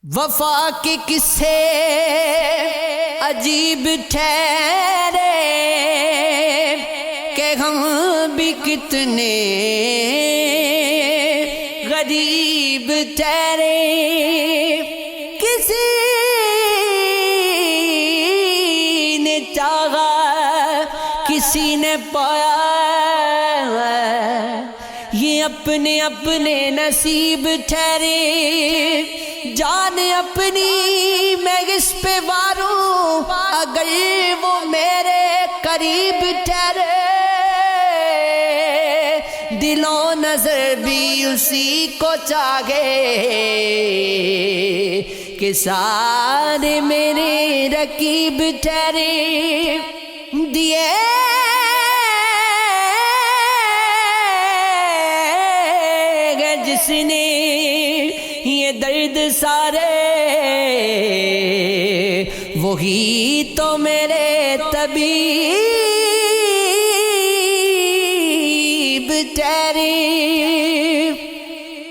وفا کے قصے عجیب ٹھہرے کہ ہم بھی کتنے غریب ٹھہرے، کسی نے چاہا کسی نے پایا، یہ اپنے اپنے نصیب ٹھہرے، جان اپنی میں اس پہ واروں اگر وہ میرے قریب ٹھہرے، دل و نظر بھی اسی کو چاہے کہ سارے میرے رقیب ٹھہرے، دیے گئے جس نے یہ درد سارے، وہی تو میرے طبیب ٹھہرے،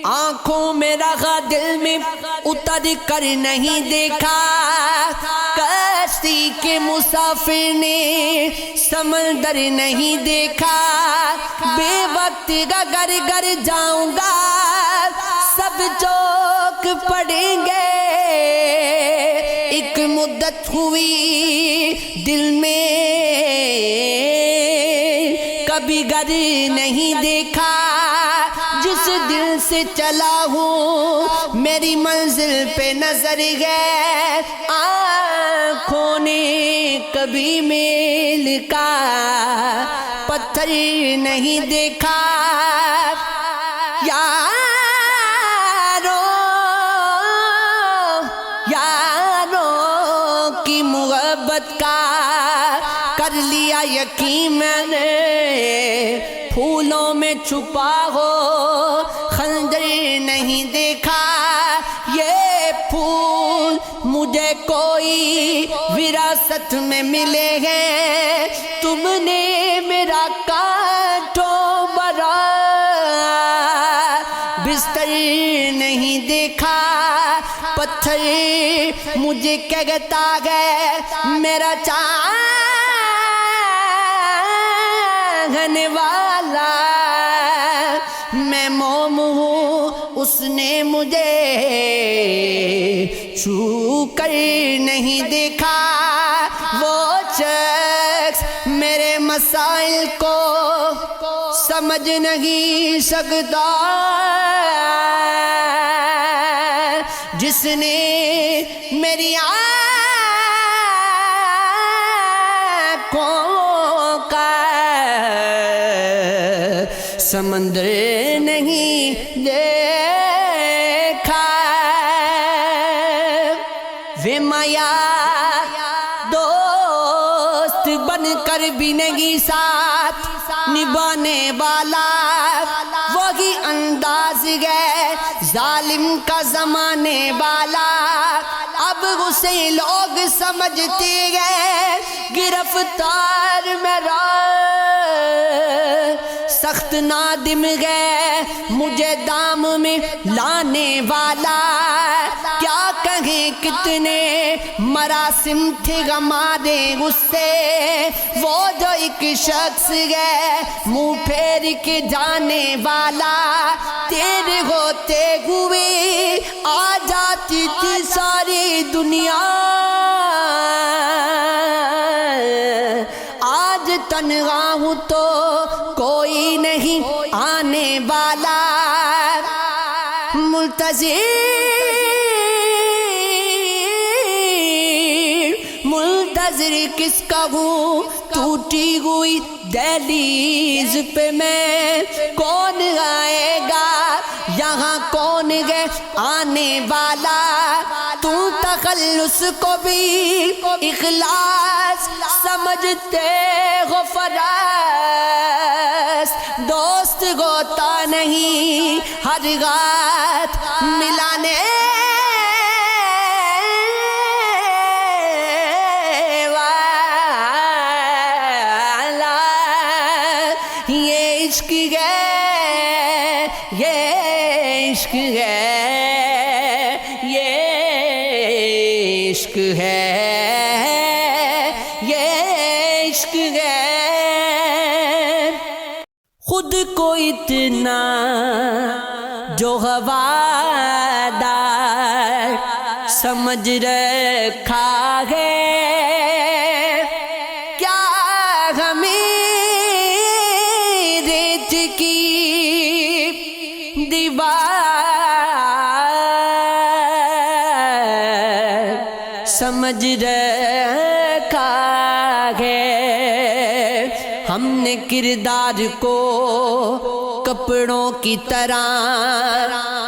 آنکھوں میں رہا دل میں اتر کر نہیں دیکھا، کشتی کے مسافر نے سمندر نہیں دیکھا، بے وقت اگر گھر جاؤں گا سب چوک پڑیں گے، ایک مدت ہوئی دل میں کبھی گھر نہیں دیکھا، جس دل سے چلا ہوں میری منزل پہ نظر گئے، آنکھوں نے کبھی میل کا پتھر نہیں دیکھا، یاروں کی محبت کا کر لیا یقین میں نے، پھولوں میں چھپا ہو خنجر نہیں دیکھا، یہ پھول مجھے کوئی وراثت میں ملے ہیں، تم نے میرا کانٹوں بھرا بستر نہیں دیکھا، پتھر مجھے کہتا ہے میرا چاہنے والا، میں موم ہوں اس نے مجھے چھو کر نہیں دیکھا، وہ شخص میرے مسائل کو سمجھ نہیں سکتا، جس نے میری آنکھوں کا سمندر نہیں دیکھا، وہ مایا دوست بن کر بھی نہیں ساتھ نبھانے والا، وہی انداز ہے ظالم کا زمانے والا، اب اسے لوگ سمجھتے ہیں گرفتار میرا سخت نادم ہے مجھے دام میں لانے والا، کیا کہیں کتنے مراسم تھے ہمارے اس سے، وہ جو ایک شخص ہے منہ پھیر کے جانے والا، تیرے ہوتے ہوئے آ جاتی تھی ساری دنیا، آج تنہا ہوں تو کوئی نہیں آنے والا، منتظر کس کا ہوں ٹوٹی ہوئی دہلیز پہ میں، کون آئے گا یہاں کون ہے آنے والا، تو تخلص کو بھی اخلاص سمجھتے ہو فراز، دوست ہوتا نہیں ہر ہاتھ ملانے والا، یہ عشق ہے یہ عشق ہے یہ عشق ہے، یہ عشق ہے، خود کو اتنا جو ہوادار سمجھ رکھا ہے، کیا ہمیں ریت کی دیوار سمجھ رکھا ہے، ہم نے کردار کو کپڑوں کی طرح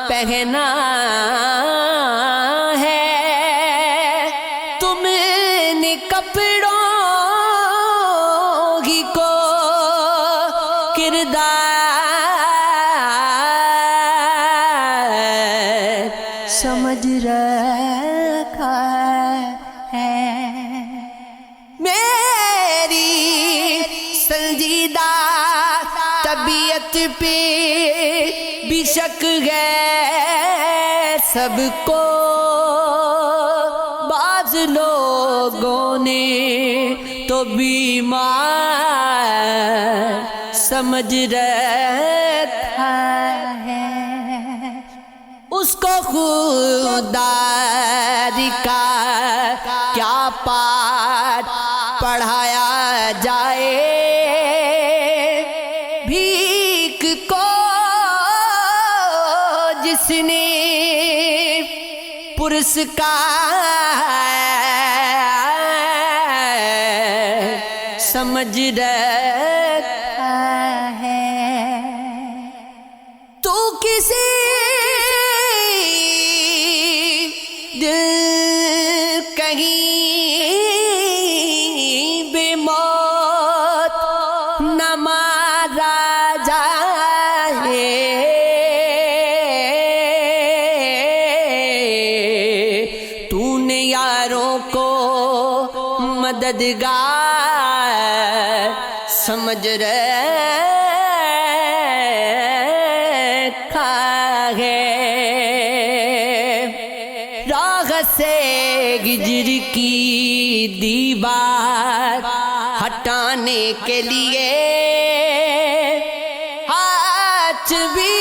پہنا ہے، تم نے کپڑوں ہی کو کردار سمجھ رکھا ہے۔ میری سنجیدہ طبیعت پہ بھی شک ہے سب کو، بعض لوگوں نے تو بیمار سمجھ رکھا ہے، اس کو خودداری کا کیا پاٹ پڑھایا جائے، بھیک کو جس نے پرسکار سمجھ رکھا ہے، تو کسی دل کہیں بے موت نہ مارا جائے، تو نے یاروں کو مددگار سمجھ رکھا ہے، راہ سے ہجر کی دیوار ہٹانے کے لیے ہاتھ بھی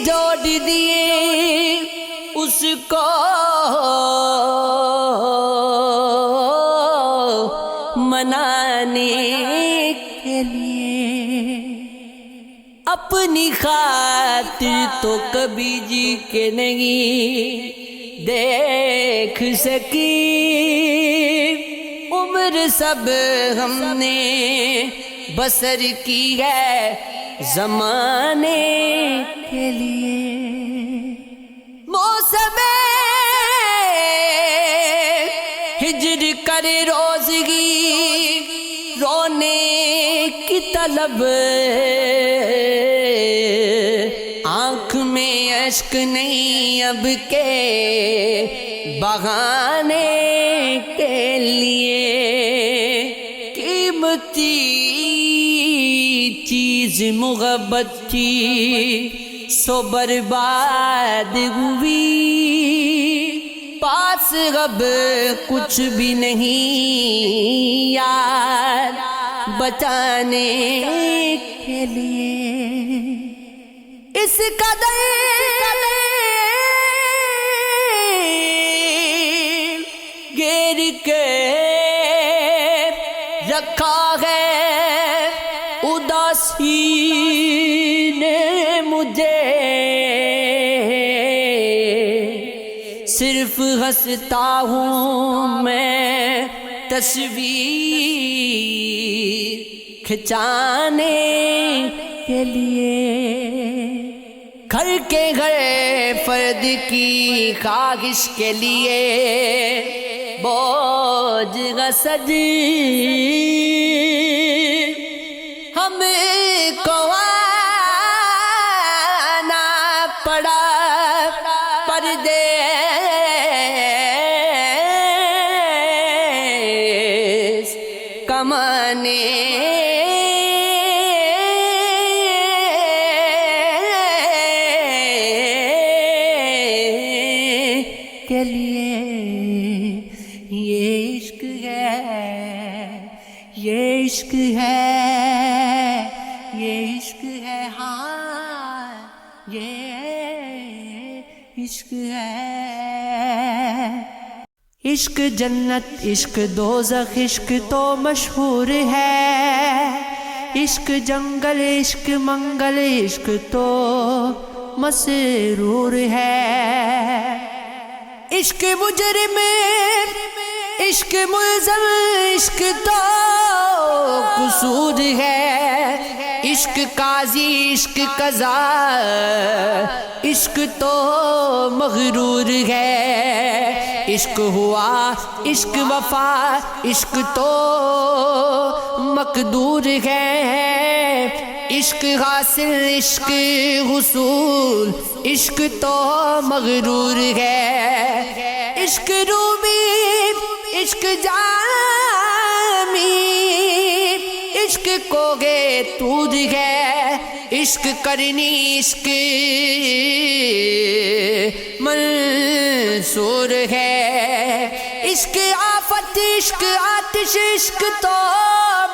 جوڑ دیے اس کو منانے کے لیے، اپنی خاطر تو کبھی جی کے نہیں دیکھ سکی، عمر سب ہم نے بسر کی ہے زمانے کے لیے، موسم ہجر کرے روزگی رونے کی طلب، آنکھ میں اشک نہیں اب کے بہانے کے لیے، قیمتی چیز محبت تھی سو برباد ہوئی، پاس اب کچھ بھی نہیں یار بچانے کے لیے، اس قدر گھیر کے رکھا ہے اداسی نے مجھے، صرف ہنستا ہوں میں تصویر کھچانے کے لیے، گھر کے گھر فرد کی خواہش کے لیے بوجھ غصد ہم کو آنا پڑا پردیس کمانے کے لیے یہ عشق ہے، یہ عشق ہے، یہ عشق ہے، ہاں یہ عشق ہے۔ عشق جنت، عشق دوزخ، عشق تو مشہور ہے، عشق جنگل، عشق منگل، عشق تو مسرور ہے۔ عشق مجرم، عشق ملزم، عشق تو قصور ہے، عشق قاضی، عشق قضا، عشق تو مغرور ہے۔ عشق ہوا، عشق وفا، عشق تو مقدور ہے۔ عشق حاصل، عشق حصول، عشق تو مغرور ہے۔ عشق رومی، عشق جامی، عشق کوگے تود ہے۔ عشق کرنی، عشق منصور ہے۔ عشق آفت، عشق آتش، عشق تو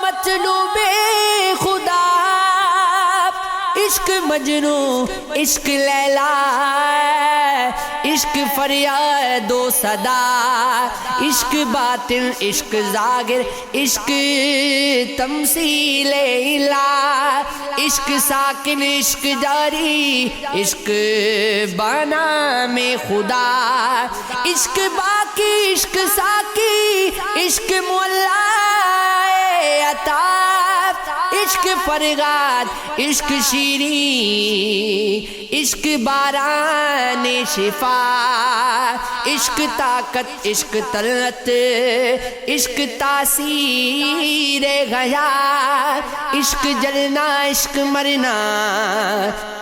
مطلوب خدا۔ عشق مجنو، عشق لیلا، عشق فریاد و صدا۔ عشق باطن، عشق ظاہر، عشق تمثیل الہ۔ عشق ساکن، عشق جاری، عشق بنام خدا۔ عشق باقی، عشق ساکی، عشق مولا عطا۔ عشق فرغاد، عشق شیریں، عشق باران شفا۔ عشق طاقت، عشق طلعت، عشق تاثیر غیا۔ عشق جلنا، عشق مرنا،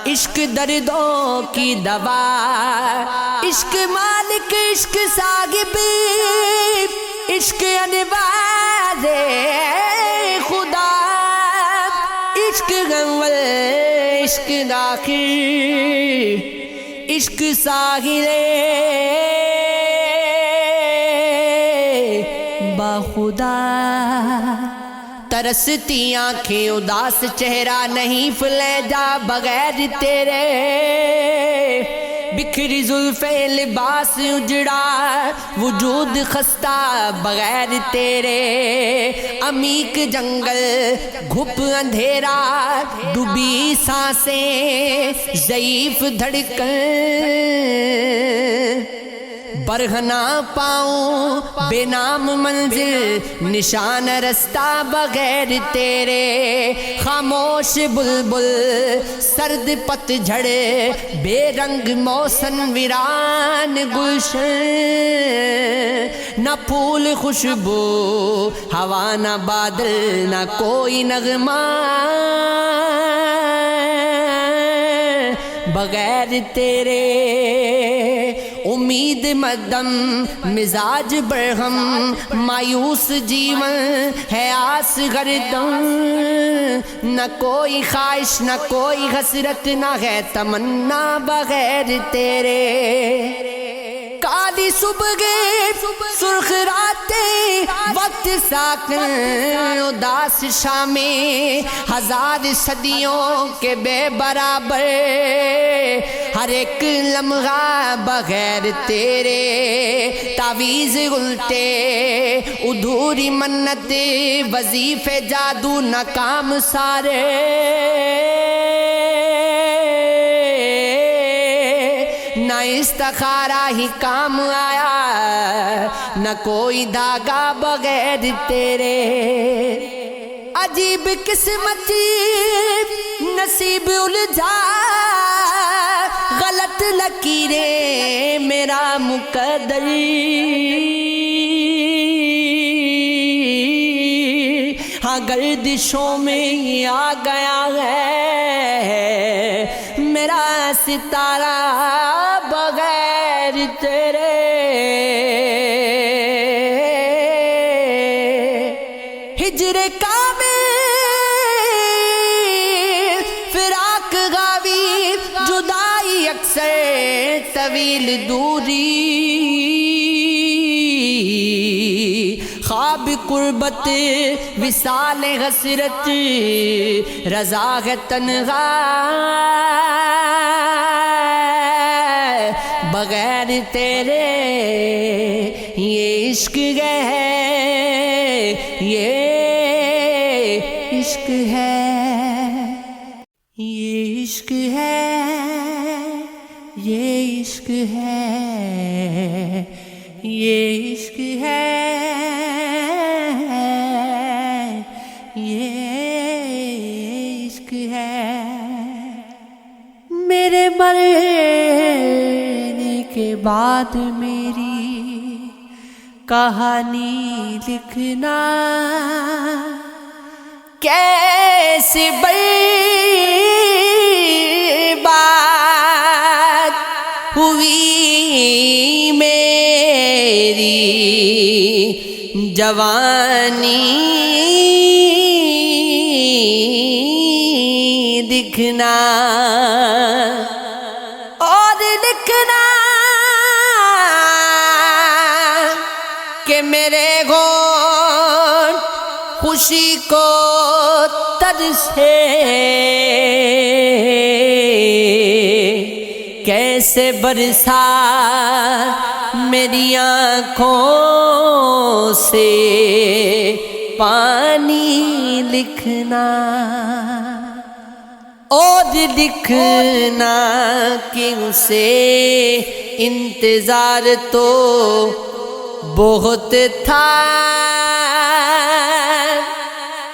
عشق دردوں کی دوا۔ عشق مالک، عشق صاحب، عشق انوار خدا۔ عشق غمل، عشق داخل، عشق ساحل باخدا۔ ترستی آنکھیں، اداس چہرہ، نہیں پھلے جا بغیر تیرے۔ بکھری زلفیں، لباس اجڑا، وجود خستہ بغیر تیرے۔ عمیق جنگل، گھپ اندھیرا، ڈوبی سانسیں، ضعیف دھڑکن، برہنہ پاؤں، بے نام منزل، نشان رستہ بغیر تیرے۔ خاموش بلبل، سرد پت جھڑ، بے رنگ موسم ویران گلشن۔ نہ پھول خوشبو، ہوا نہ بادل، نہ کوئی نغمہ بغیر تیرے۔ امید مدم، مزاج برہم، مایوس جیون ہے آس گردم۔ نہ کوئی خواہش، نہ کوئی حسرت، نہ ہے تمنا بغیر تیرے۔ کالی صبح، سرخ راتیں، وقت ساکن، اداس شامیں، ہزار صدیوں کے بے برابر۔ ہر ایک لمحہ بغیر تیرے، تعویذ الٹے، ادھوری منت، وظیفے جادو ناکام سارے۔ نہ استخارہ ہی کام آیا، نہ کوئی دھاگا بغیر تیرے۔ عجیب قسمت، نصیب الجھا، غلط لکیریں میرا مقدر۔ ہاں گردشوں میں آ گیا ہے میرا ستارہ بغیر تیرے۔ ہجر کامل، فراق غاوی، جدائی اکثر، طویل دوری۔ اب قربت وصال حسرت رضا ہے تنہا بغیر تیرے یہ عشق ہے یہ عشق ہے یہ عشق ہے یہ عشق ہے یہ عشق ہے یہ عشق ہے میرے مرنے کے بعد میری کہانی لکھنا کیسے برباد ہوئی میری جوانی دکھنا اور لکھنا کہ میرے ہونٹ خوشی کو ترسے کیسے برسا میری آنکھوں سے پانی لکھنا اور لکھنا کہ اسے انتظار تو بہت تھا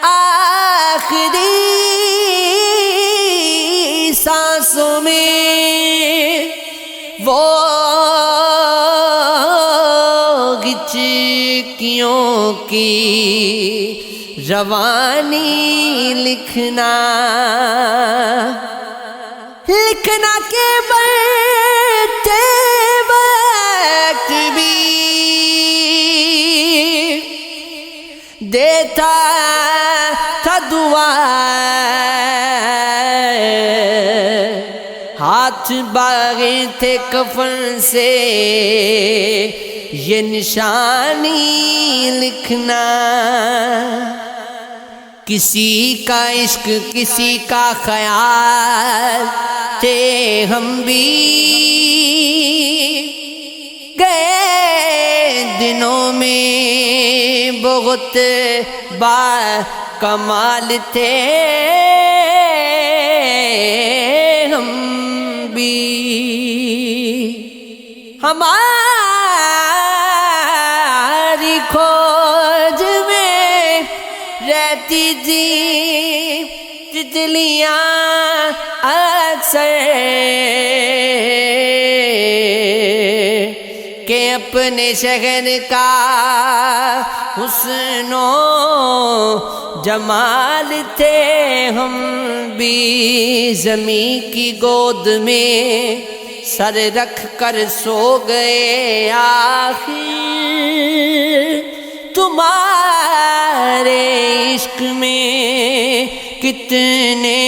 آخری سانسوں میں وہ ہچکیوں کی روانی لکھنا لکھنا کہ مرتے وقت بھی دیتا تھا دعا ہاتھ باغے تھے کفن سے یہ نشانی لکھنا کسی کا عشق کسی کا خیال تھے ہم بھی گئے دنوں میں بہت با کمال تھے ہم بھی ہماری کھوج میں رہتی تھی تتلیاں اکثر کہ اپنے شہر کا حسن و جمال تھے ہم بھی زمین کی گود میں سر رکھ کر سو گئے آخر تمہارے عشق میں کتنے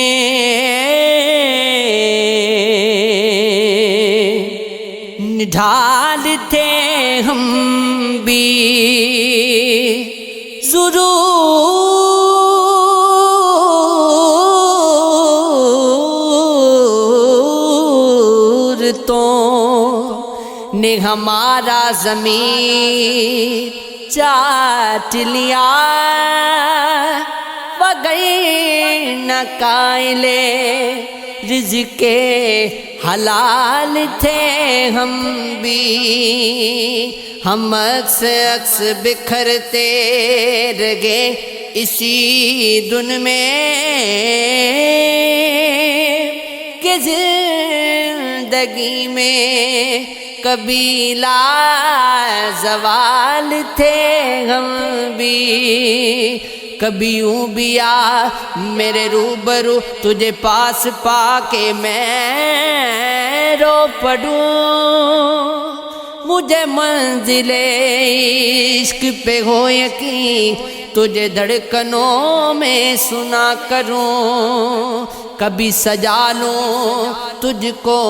ڈھال تھے ہم بھی ضرورتوں نے ہمارا ضمیر چاٹ لیا وگرنہ قائلے رزق حلال تھے ہم بھی ہم اکس بکھرتے رگے اسی دن میں کہ زندگی میں کبھی لا زوال تھے ہم بھی کبھی یوں بھی آ میرے روبرو تجھے پاس پا کے میں رو پڑوں مجھے منزل عشق پہ ہو یقین تجھے دھڑکنوں میں سنا کروں کبھی سجا لوں تجھ کو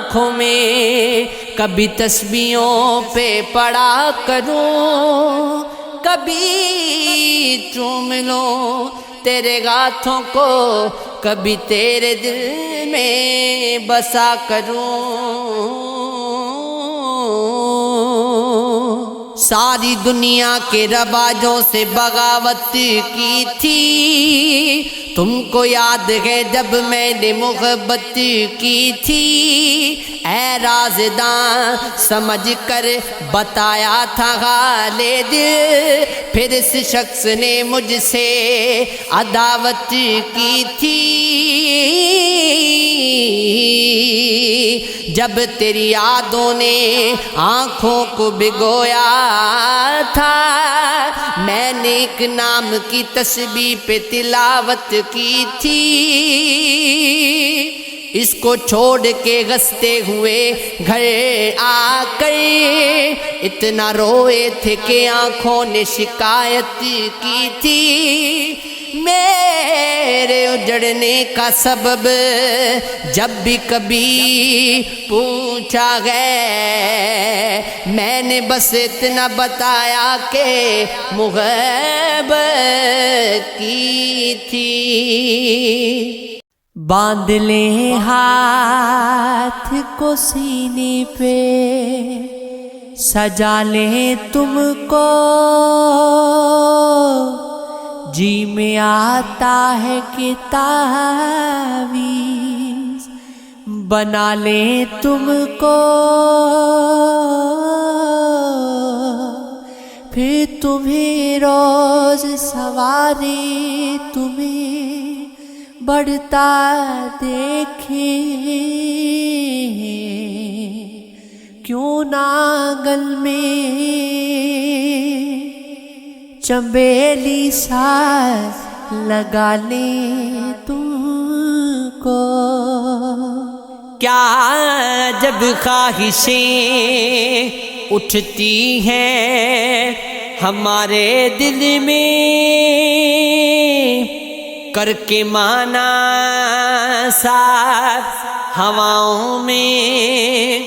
آنکھوں میں کبھی تسبیحوں پہ پڑا کروں، کبھی چوم لوں تیرے ہاتھوں کو، کبھی تیرے دل میں بسا کروں۔ ساری دنیا کے رواجوں سے بغاوت کی تھی، تم کو یاد ہے جب میں نے محبت کی تھی، اے رازداں سمجھ کر بتایا تھا حال دل، پھر اس شخص نے مجھ سے عداوت کی تھی۔ جب تیری یادوں نے آنکھوں کو بھگویا تھا، میں نے ایک نام کی تسبیح پہ تلاوت کی تھی، اس کو چھوڑ کے گھستے ہوئے گھر آ کر اتنا روئے تھے کہ آنکھوں نے شکایت کی تھی۔ میرے اجڑنے کا سبب جب بھی کبھی پوچھا گیا، میں نے بس اتنا بتایا کہ محبت کی تھی۔ باندھ لیں ہاتھ کو سینے پہ، سجا لیں تم کو، جی میں آتا ہے کہ تعویذ بنا لیں تم کو، پھر تمہیں روز سوارے تمہیں بڑھتا دیکھیں، کیوں نہ آنگن میں چنبیلی ساز لگا لیں تم کو۔ کیا جب خواہشیں اٹھتی ہیں ہمارے دل میں، کر کے مانا ساتھ ہواؤں میں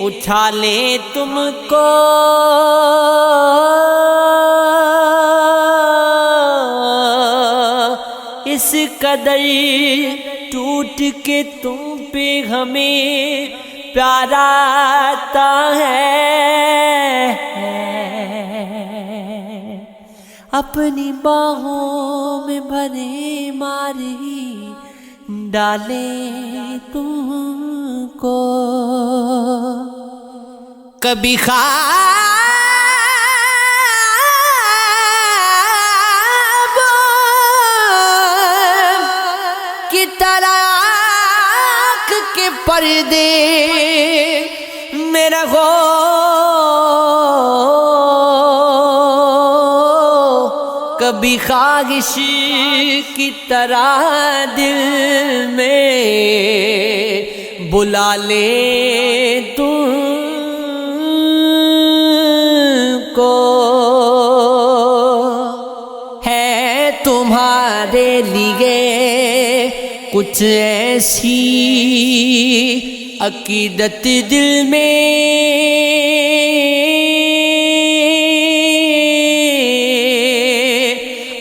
اٹھا لیں تم کو، اس قدر ٹوٹ کے تم پہ ہمیں پیار آتا ہے، اپنی باہوں میں بھرے ماری ڈالیں تم کو۔ کبھی طلاق کے پردے میرا ہو، کبھی خواہش کی طرح دل میں بلا لے تم کو، ہے تمہارے لیے کچھ ایسی عقیدت دل میں،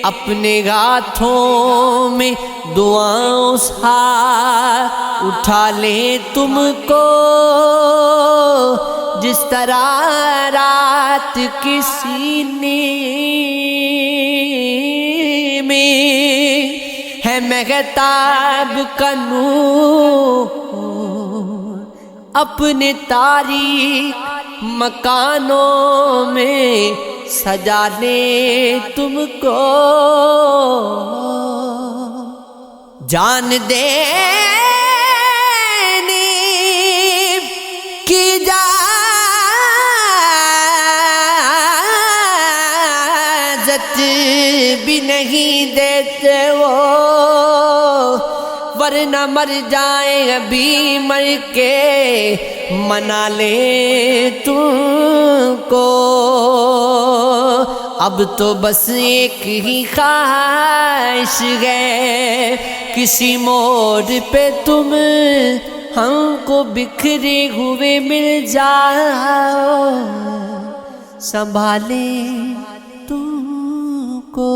اپنے ہاتھوں میں دعاؤں سا اٹھا لیں تم کو، جس طرح رات کے سینے میں ہے مہتاب کا نور، اپنے تاریک مکانوں میں سجا لیں تم کو، جان دینے کی اجازت بھی نہیں دیتے وہ، ورنہ مر جائیں ابھی مر کے منا لیں تم کو، اب تو بس ایک ہی خواہش ہے، کسی موڑ پہ تم ہم کو بکھرے ہوئے مل جاؤ، سنبھالے تم کو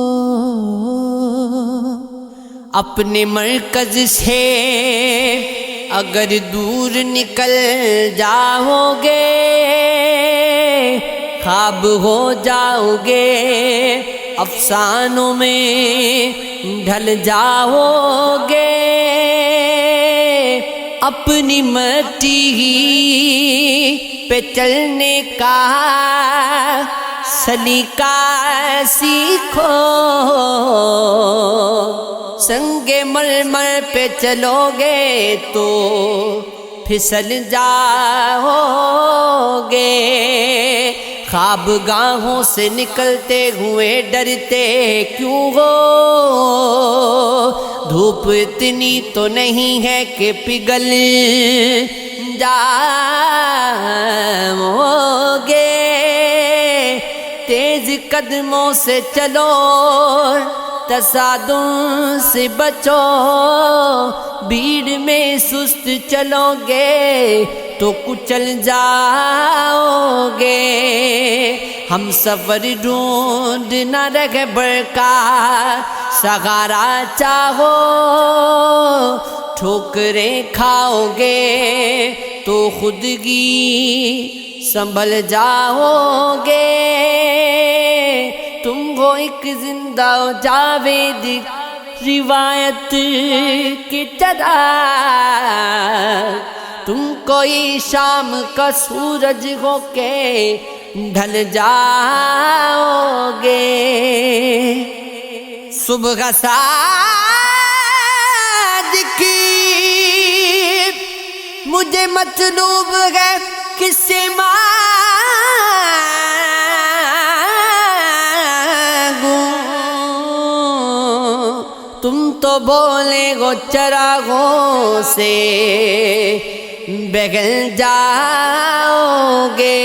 اپنے مرکز سے اگر دور نکل جاؤ گے، خواب ہو جاؤ گے، افسانوں میں ڈھل جاؤ گے، اپنی مٹی پہ چلنے کا سلیقہ سیکھو، سنگ مرمر پہ چلو گے تو پھسل جاؤ گے، خواب گاہوں سے نکلتے ہوئے ڈرتے کیوں ہو، دھوپ اتنی تو نہیں ہے کہ پگھل جاؤ گے، تیز قدموں سے چلو، تصادم سے بچو، بھیڑ میں سست چلو گے تو کچل جاؤ گے، ہم سفر ڈھونڈ نہ رہبر کا سہارا چاہو، ٹھوکریں کھاؤ گے تو خودگی سنبھل جاؤ گے، تم ہو ایک زندہ و جاوید روایت کی طرح، تم کوئی شام کا سورج ہو کے ڈھل جاؤ گے، صبح صادق مجھے مطلوب ہے کس سے مانگوں، تم تو بولے گو چراغوں سے بگل جاؤ گے،